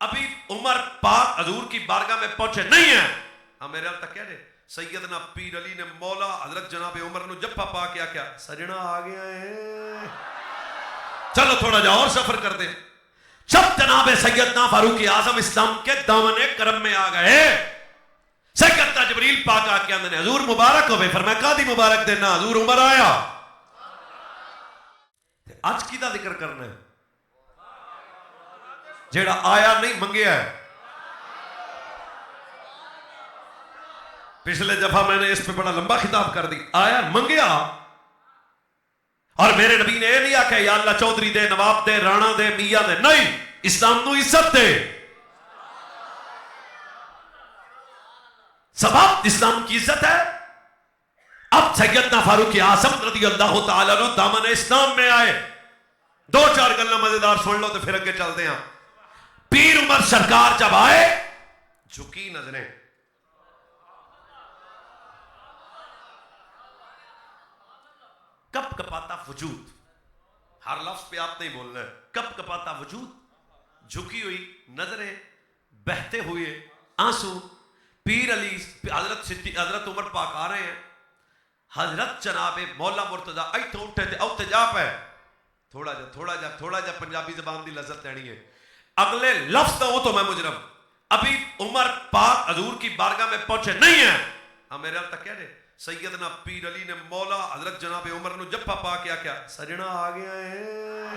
ابھی عمر پاک حضور کی بارگاہ میں پہنچے نہیں ہیں. ہم میرے حال تک کہہ رہے سیدنا پیر علی نے مولا حضرت جناب عمر نو جفا پا کے کیا سجنا آ گیا ہے, چلو تھوڑا جا اور سفر کر دیں. جب جناب سیدنا فاروق اعظم اسلام کے دامن کرم میں آ گئے, سیدنا جبریل پاک آ کے اندر حضور مبارک ہوئے. فرمایا قاضی مبارک دینا, حضور عمر آیا. آج کی دا ذکر کرنا ہے جیڑا آیا نہیں منگیا ہے. پچھلے دفعہ میں نے اس پہ بڑا لمبا خطاب کر دی. آیا منگیا, اور میرے نبی نے یہ نہیں آکھا یا اللہ چودھری دے, نواب دے, رانا دے, میاں دے, نہیں, اسلام نو عزت دے. سبب اسلام کی عزت ہے. اب سیدنا فاروق اعظم رضی اللہ تعالیٰ عنہ دامن اسلام میں آئے. دو چار گلاں مزیدار سن لو تو پھر اگے چلتے ہیں. پیر عمر سرکار جب آئے, جھکی نظریں, کپ کپاتا وجود, ہر لفظ پہ آپ نہیں بولنا ہے, کپ کپاتا وجود, جھکی ہوئی نظریں, بہتے ہوئے آنسو. پیر علی حضرت عمر پاک آ رہے ہیں. حضرت جناب مولا مرتضی ایتھوں اٹھے تے اوتے جا پے. تھوڑا جا پنجابی زبان دی لذت لینی ہے. اگلے لفظ تو وہ تو میں مجرم. ابھی عمر پاک حضور کی بارگاہ میں پہنچے نہیں ہیں. ہم میرے حال تک کہہ رہے سیدنا پیر علی نے مولا حضرت جناب عمر نو جفا پا کے کیا سجنا آ گیا ہے.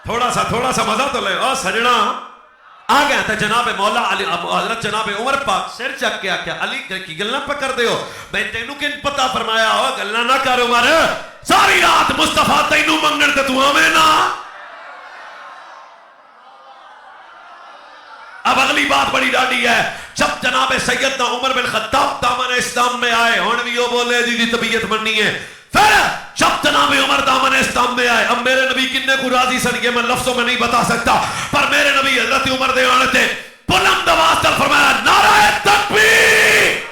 تھوڑا سا مزہ تو لے. او سجنا آ گیا تھا. جناب مولا علی حضرت جناب عمر پاک سر چک کے آکھیا علی کی گلاں پہ کر دیو, میں تینوں کن پتہ فرمایا ہو گلاں نہ کر عمر, ساری رات مصطفیٰ تینوں منگن تے تو آویں نا. اب اگلی بات بڑی ڈاڈی ہے. جب جناب سیدنا عمر بن خطاب دامن اسلام میں آئے, ہن بھی وہ بولے جی طبیعت بننی ہے. پھر جب جناب عمر دامن اسلام میں آئے, اب میرے نبی کنے کو راضی سن, یہ میں لفظوں میں نہیں بتا سکتا, پر میرے نبی حضرت عمر دے آنے تھے بلند آواز سے فرمایا نعرہ تکبیر.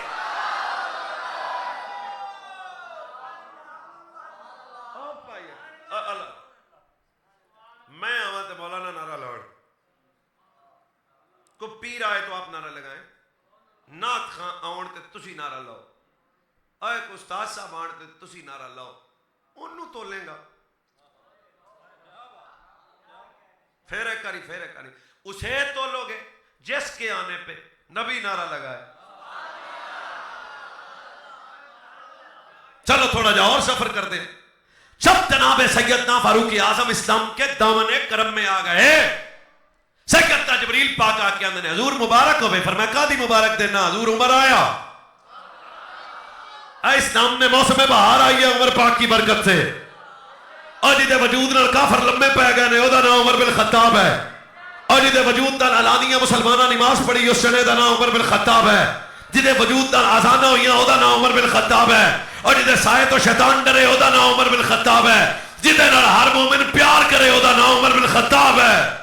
میں آواں تے مولانا نعرہ لاؤ, کو پیر آئے تو آپ نعرہ لگائیں, نعت خان آن تے تسی نعرہ لاؤ, آئے کو استاد صاحب آن تے تسی نعرہ لاؤ, انہوں تو لیں گا. پھیرے کری اسے تو لوگے جس کے آنے پہ نبی نعرہ لگائے. چلو تھوڑا جا اور سفر کر دیں. جب جناب سیدنا فاروق اعظم اسلام کے دامن کرم میں آ گئے, سیدنا جبریل پاک آ کے اندر حضور مبارک ہوئے. فرمایا قاضی مبارک دینا, حضور عمر آیا. اسلام میں موسم بہار آئی ہے عمر پاک کی برکت سے, اور جدے وجود نال کافر لمبے پہ گئے نے, او دا نام عمر بن خطاب ہے. اور جدے وجود نال علانیہ مسلمانہ نماز پڑھی اس چنے دا نام عمر بن خطاب ہے. جدے وجود نال آزانہ ہوئیاں او دا نام عمر بن خطاب ہے. اور جدے سائے تو شیطان ڈرے او دا نام عمر بن خطاب ہے. جدے نال ہر مومن پیار کرے او دا نام عمر بن خطاب ہے.